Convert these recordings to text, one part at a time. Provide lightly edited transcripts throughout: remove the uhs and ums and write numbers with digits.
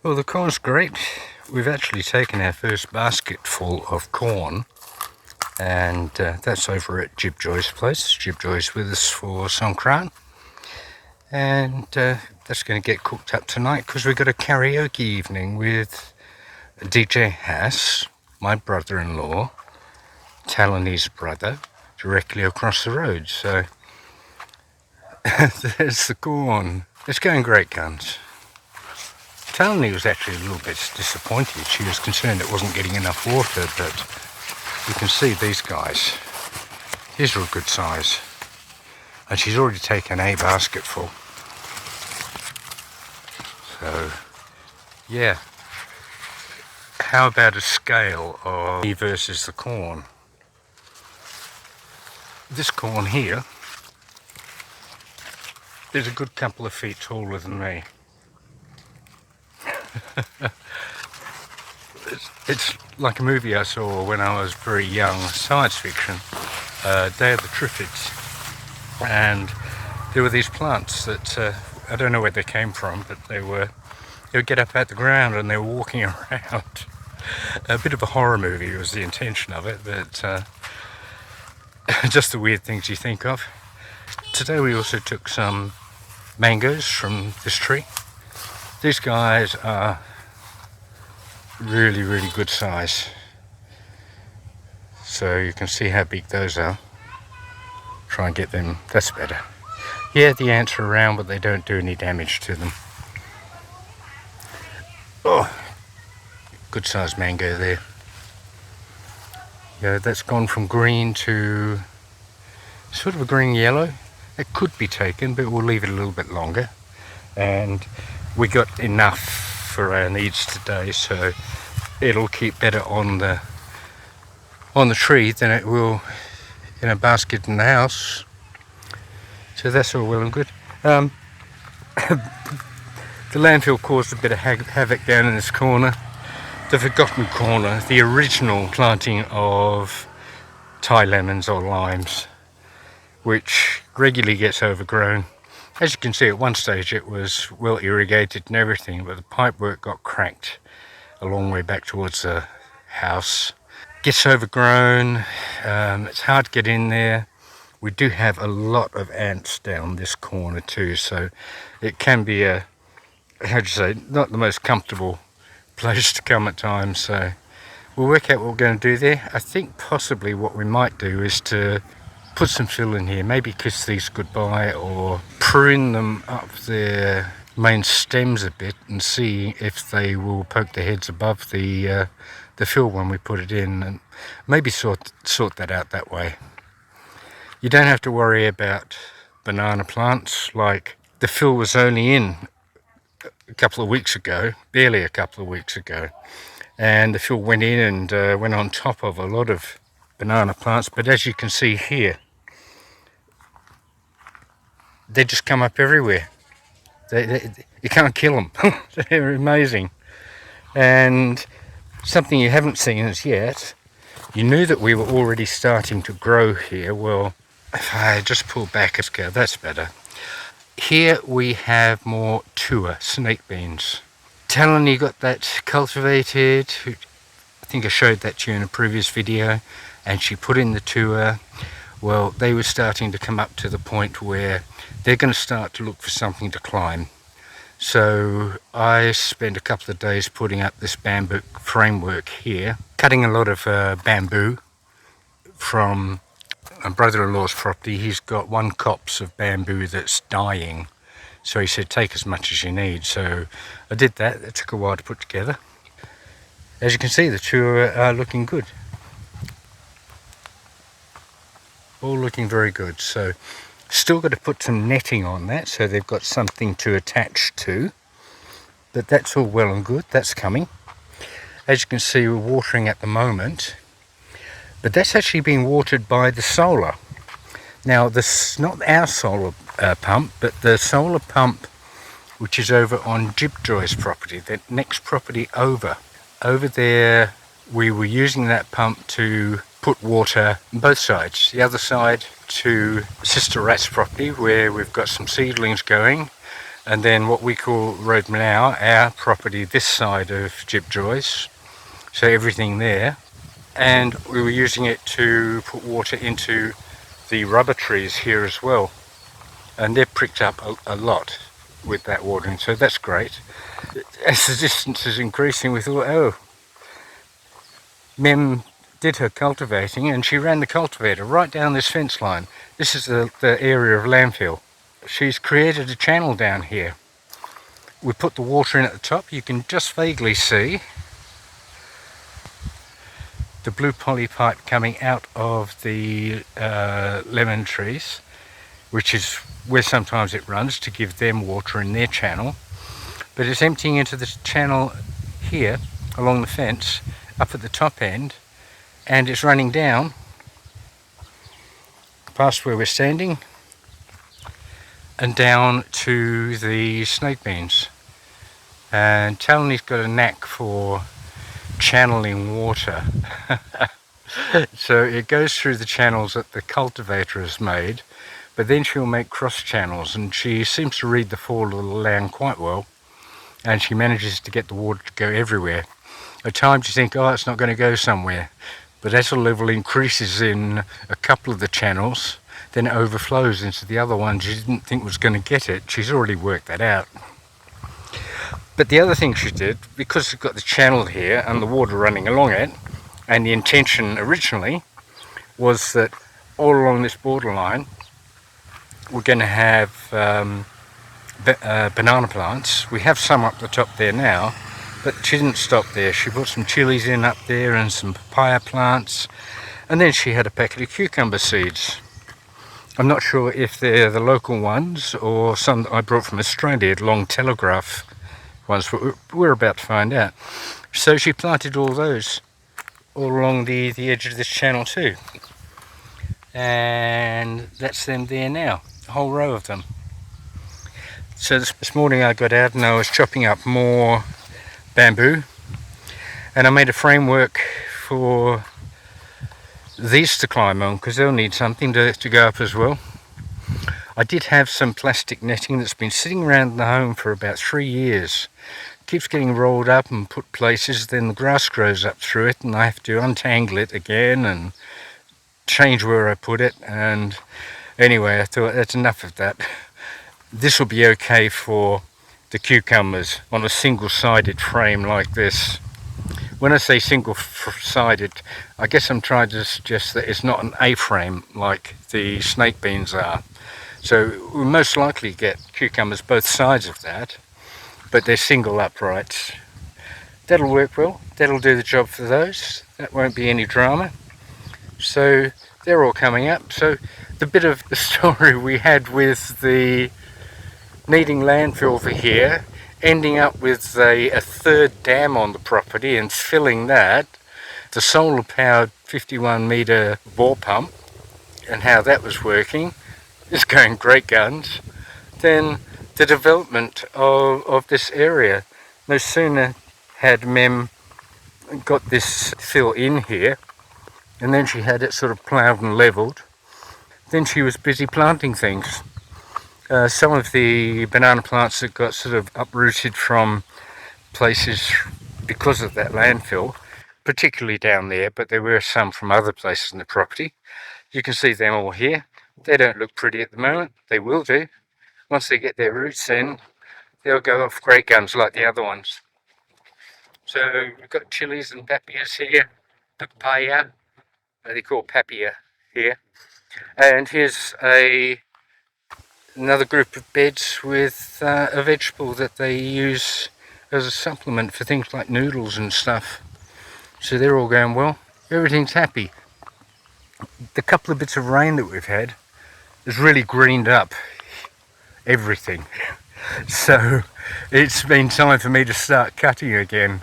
Well, the corn's great. We've actually taken our first basketful of corn, and that's over at Jib Joy's place. Jib Joy's with us for Songkran, and that's going to get cooked up tonight because we've got a karaoke evening with DJ Hass, my brother-in-law, Tailandese brother, directly across the road. So there's the corn. It's going great guns. Talani was actually a little bit disappointed. She was concerned it wasn't getting enough water, but you can see these guys. These are a good size. And she's already taken a basketful. So, yeah. How about a scale of me versus the corn? This corn here is a good couple of feet taller than me. It's like a movie I saw when I was very young, science fiction, Day of the Triffids, and there were these plants that I don't know where they came from, but they would get up out the ground and they were walking around. A bit of a horror movie was the intention of it, but just the weird things you think of. Today we also took some mangoes from this tree. These guys are really good size. So you can see how big those are. Try and get them, that's better. Yeah, the ants are around, but they don't do any damage to them. Oh, good sized mango there. Yeah, that's gone from green to sort of a green yellow. It could be taken, but we'll leave it a little bit longer. And we got enough for our needs today, so it'll keep better on the tree than it will in a basket in the house. So that's all well and good. The landfill caused a bit of havoc down in this corner. The forgotten corner, the original planting of Thai lemons or limes, which regularly gets overgrown. As you can see, at one stage it was well irrigated and everything, but the pipework got cracked a long way back towards the house. Gets overgrown, it's hard to get in there. We do have a lot of ants down this corner too, so it can be a, how'd you say, not the most comfortable place to come at times. So we'll work out what we're going to do there. I think possibly what we might do is to put some fill in here, maybe kiss these goodbye or prune them up their main stems a bit and see if they will poke their heads above the fill when we put it in, and maybe sort that out that way. You don't have to worry about banana plants. Like, the fill was only in a couple of weeks ago, barely a couple of weeks ago, and the fill went in and went on top of a lot of banana plants, but as you can see here, they just come up everywhere. You can't kill them. They're amazing. And something you haven't seen as yet, you knew that we were already starting to grow here. Well, if I just pull back a scale, that's better. Here we have more tua, snake beans. Talani got that cultivated. I think I showed that to you in a previous video, and she put in the tua. Well, they were starting to come up to the point where they're going to start to look for something to climb. So I spent a couple of days putting up this bamboo framework here, cutting a lot of bamboo from my brother-in-law's property. He's got one copse of bamboo that's dying, so he said take as much as you need. So I did that. It took a while to put together. As you can see, the two are looking good, all looking very good. So still got to put some netting on that so they've got something to attach to, but that's all well and good. That's coming. As you can see, we're watering at the moment, but that's actually being watered by the solar. Now, this is not our solar pump, but the solar pump which is over on Jib Joy's property, the next property over. Over there, we were using that pump to put water on both sides. The other side to Sister Rat's property, where we've got some seedlings going, and then what we call Road Manow, our property this side of Jibjoy's, so everything there. And we were using it to put water into the rubber trees here as well, and they've pricked up a lot with that watering, so that's great. As the distance is increasing, we thought, oh, Mem did her cultivating and she ran the cultivator right down this fence line. This is the area of landfill. She's created a channel down here. We put the water in at the top. You can just vaguely see the blue poly pipe coming out of the lemon trees, which is where sometimes it runs to give them water in their channel. But it's emptying into the channel here along the fence up at the top end, and it's running down past where we're standing and down to the snake beans. And Talony's got a knack for channeling water. So it goes through the channels that the cultivator has made, but then she'll make cross channels, and she seems to read the fall of the land quite well, and she manages to get the water to go everywhere. At times you think, oh, it's not going to go somewhere, but as the level increases in a couple of the channels, then it overflows into the other ones you didn't think was going to get it. She's already worked that out. But the other thing she did, because we've got the channel here and the water running along it, and the intention originally was that all along this borderline we're going to have banana plants. We have some up the top there now, but she didn't stop there. She put some chilies in up there and some papaya plants, and then she had a packet of cucumber seeds. I'm not sure if they're the local ones or some that I brought from Australia, long telegraph ones, but we're about to find out. So she planted all those all along the edge of this channel too, and that's them there now, a whole row of them. So this morning I got out and I was chopping up more bamboo, and I made a framework for these to climb on because they'll need something to go up as well. I did have some plastic netting that's been sitting around the home for about 3 years. Keeps getting rolled up and put places, then the grass grows up through it and I have to untangle it again and change where I put it. And anyway, I thought that's enough of that. This will be okay for the cucumbers on a single-sided frame like this. When I say single-sided, I guess I'm trying to suggest that it's not an A-frame like the snake beans are. So we'll most likely get cucumbers both sides of that, but they're single uprights. That'll work well. That'll do the job for those. That won't be any drama. So they're all coming up. So the bit of the story we had with the needing landfill for here, ending up with a third dam on the property and filling that, the solar powered 51 metre bore pump and how that was working is going great guns. Then the development of this area. No sooner had Mem got this fill in here, and then she had it sort of ploughed and levelled, then she was busy planting things. Some of the banana plants that got sort of uprooted from places because of that landfill, particularly down there, but there were some from other places in the property. You can see them all here. They don't look pretty at the moment. They will do. Once they get their roots in, they'll go off great guns like the other ones. So we've got chilies and papayas here, papaya, they call papaya here. And here's another group of beds with a vegetable that they use as a supplement for things like noodles and stuff. So they're all going well. Everything's happy. The couple of bits of rain that we've had has really greened up everything. So it's been time for me to start cutting again.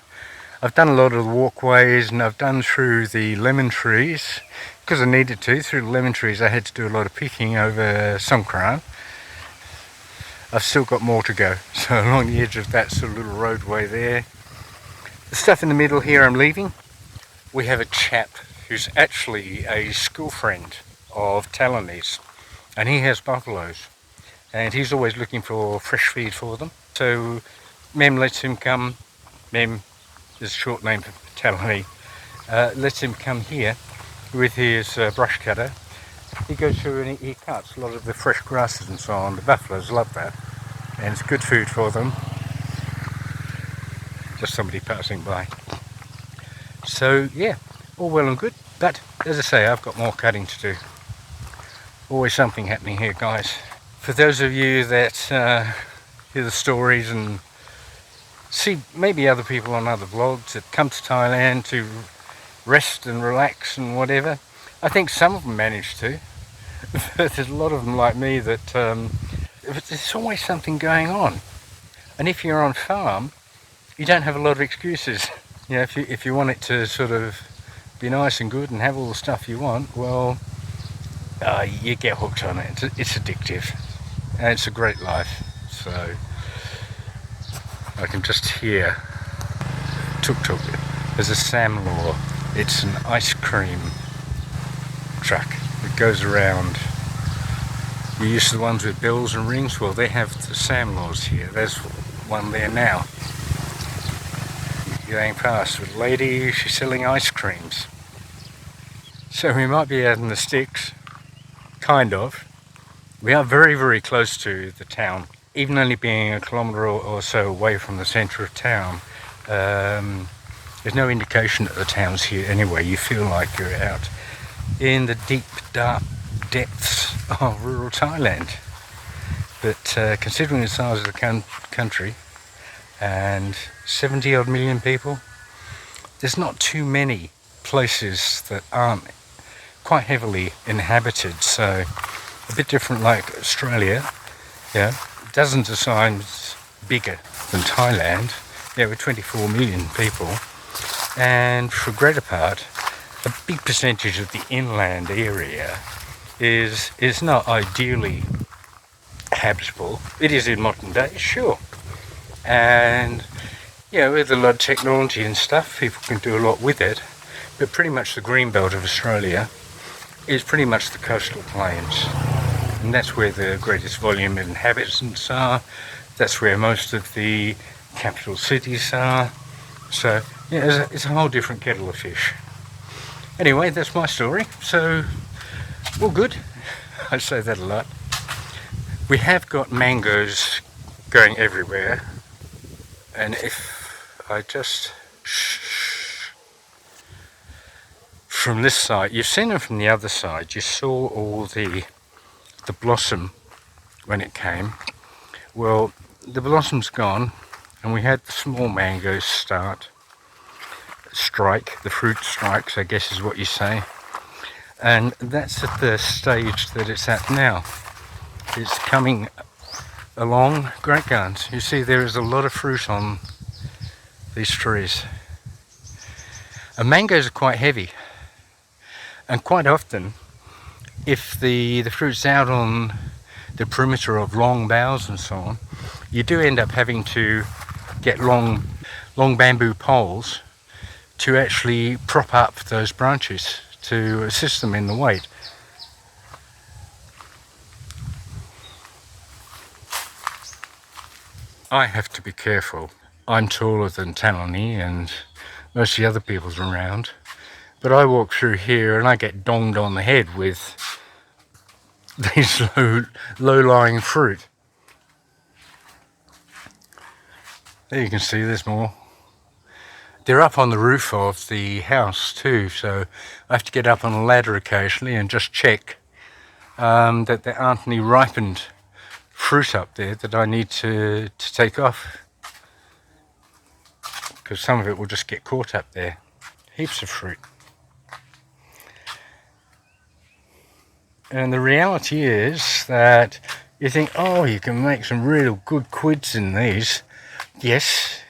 I've done a lot of the walkways and I've done through the lemon trees because I needed to. Through the lemon trees I had to do a lot of picking over Songkran. I've still got more to go. So along the edge of that sort of little roadway there. The stuff in the middle here I'm leaving. We have a chap who's actually a school friend of Talony's, and he has buffaloes. and he's always looking for fresh feed for them. So Mem lets him come. Mem is a short name for Talani. Lets him come here with his brush cutter. He goes through and he cuts a lot of the fresh grasses and so on. The buffaloes love that, and it's good food for them. Just somebody passing by. So yeah, all well and good, but as I say, I've got more cutting to do. Always something happening here, guys. For those of you that hear the stories and see maybe other people on other vlogs that come to Thailand to rest and relax and whatever, I think some of them manage to. But there's a lot of them like me that there's always something going on. And if you're on farm, you don't have a lot of excuses. You know, if you want it to sort of be nice and good and have all the stuff you want, well, you get hooked on it. It's addictive, and it's a great life. So I can just hear tuk-tuk. There's a Sam Law. It's an ice cream truck that goes around. You used to the ones with bells and rings. Well, they have the Sam Laws here. There's one there now. Going past with a lady, she's selling ice creams. So we might be out in the sticks, kind of. We are very, very close to the town. Even only being a kilometre or so away from the centre of town, there's no indication that the town's here anyway. You feel like you're out in the deep, dark depths of rural Thailand. But considering the size of the country, and 70 odd million people, there's not too many places that aren't quite heavily inhabited. So a bit different like Australia, yeah, dozens of times bigger than Thailand, yeah, with 24 million people, and for a greater part, a big percentage of the inland area is not ideally habitable. It is in modern day, sure. And yeah, with a lot of technology and stuff, people can do a lot with it, but pretty much the green belt of Australia is pretty much the coastal plains, and that's where the greatest volume of inhabitants are. That's where most of the capital cities are. So yeah, it's a whole different kettle of fish. Anyway, that's my story. So all good. I say that a lot. We have got mangoes going everywhere. And if I just from this side, you've seen them from the other side, you saw all the blossom when it came. Well, the blossom's gone, and we had the small mangoes strike, the fruit strikes, I guess is what you say. And that's at the stage that it's at now. It's coming along great guns. You see there is a lot of fruit on these trees. And mangoes are quite heavy, and quite often if the fruit's out on the perimeter of long boughs and so on, you do end up having to get long bamboo poles to actually prop up those branches to assist them in the weight. I have to be careful. I'm taller than Talani and most of the other people's around, but I walk through here and I get donged on the head with these low-lying fruit. There you can see there's more. They're up on the roof of the house too, so I have to get up on a ladder occasionally and just check that there aren't any ripened fruit up there that I need to take off, because some of it will just get caught up there. Heaps of fruit. And the reality is that you think, oh, you can make some real good quids in these. Yes,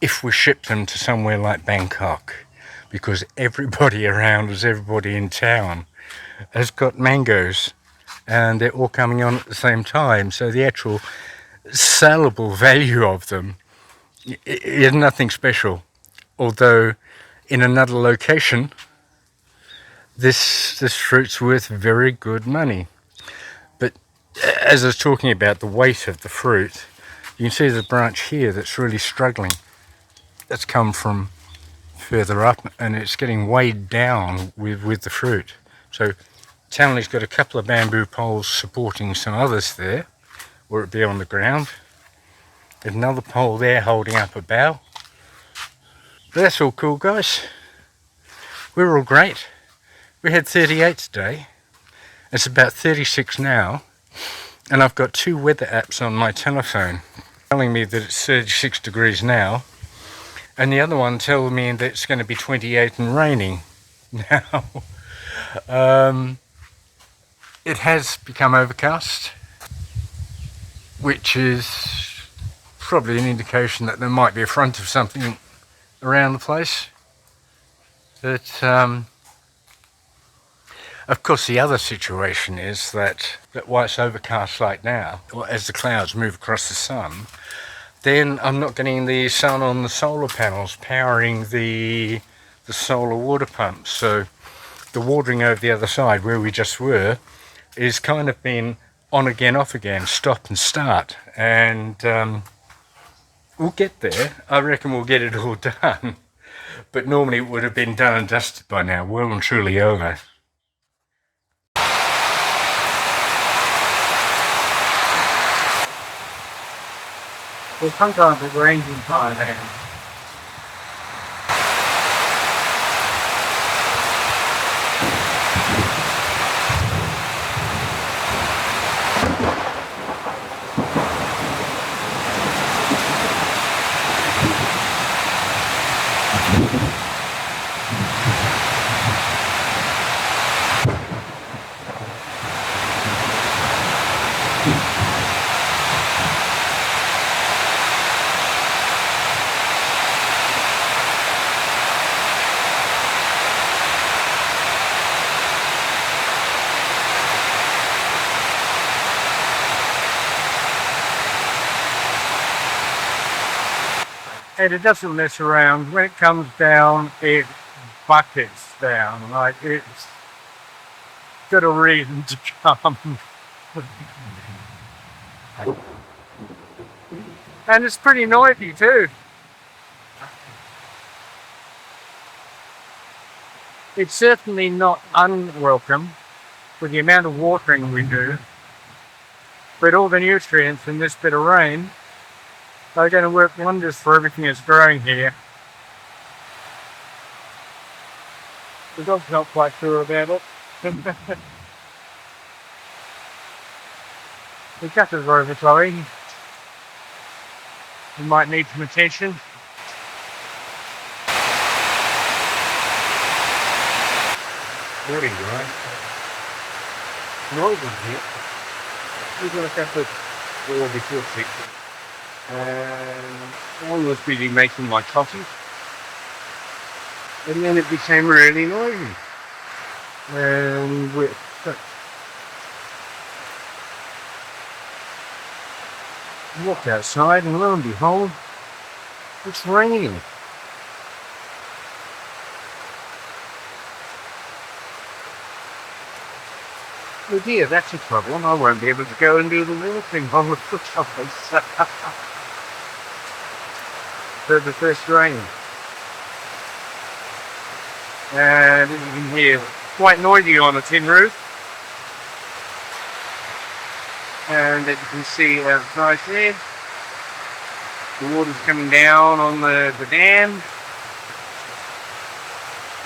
if we ship them to somewhere like Bangkok, because everybody around us, everybody in town has got mangoes, and they're all coming on at the same time, so the actual sellable value of them is nothing special. Although in another location, this fruit's worth very good money. But as I was talking about the weight of the fruit, you can see there's a branch here that's really struggling. That's come from further up, and it's getting weighed down with the fruit. So Townley's got a couple of bamboo poles supporting some others there, or it'd be on the ground. There's another pole there holding up a bough. But that's all cool, guys. We're all great. We had 38 today. It's about 36 now, and I've got 2 weather apps on my telephone telling me that it's 36 degrees now, and the other one tells me that it's going to be 28 and raining. Now, it has become overcast, which is probably an indication that there might be a front of something around the place. But of course, the other situation is that while it's overcast like now, as the clouds move across the sun, then I'm not getting the sun on the solar panels powering the solar water pumps. So the watering over the other side, where we just were, is kind of been on again, off again, stop and start. And we'll get there. I reckon we'll get it all done. But normally it would have been done and dusted by now, well and truly over. Well, sometimes it rains in Thailand. And it doesn't mess around. When it comes down, it buckets down. Like, it's got a reason to come. And it's pretty noisy too. It's certainly not unwelcome with the amount of watering we do, but all the nutrients in this bit of rain are going to work wonders for everything that's growing here. The dog's not quite sure about it. The gutters are overflowing. We might need some attention. Morning, right? Noise in here. We're going to have to go before 6. And I was busy making my coffee. And then it became really noisy. And we walked outside, and lo and behold, it's raining. Oh dear, that's a problem. I won't be able to go and do the watering on the foot for the first rain. And you can hear quite noisy on the tin roof. And as you can see outside there, the water's coming down on the dam.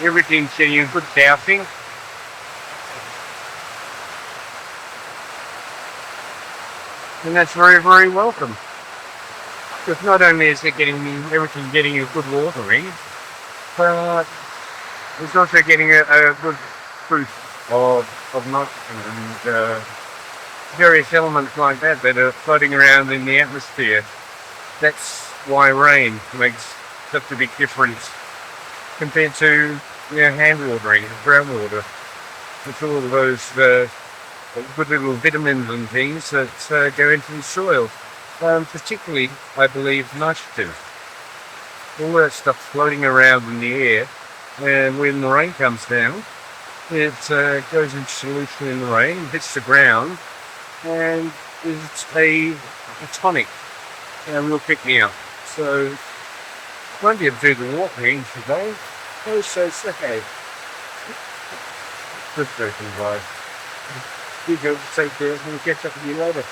Everything's getting a good dousing. And that's very, very welcome. Because not only is it everything getting a good watering, but it's also getting a good fruit of nitrogen and various elements like that are floating around in the atmosphere. That's why rain makes such a big difference compared to hand watering, groundwater. It's all of those good little vitamins and things that go into the soil. Particularly, I believe, nitrogen. All that stuff floating around in the air, and when the rain comes down, it goes into solution in the rain, hits the ground, and it's a tonic, and a real pick me up. So won't be able to do the walking today. Oh, so sad. Just joking, guys. You go take care and we'll catch up with you later.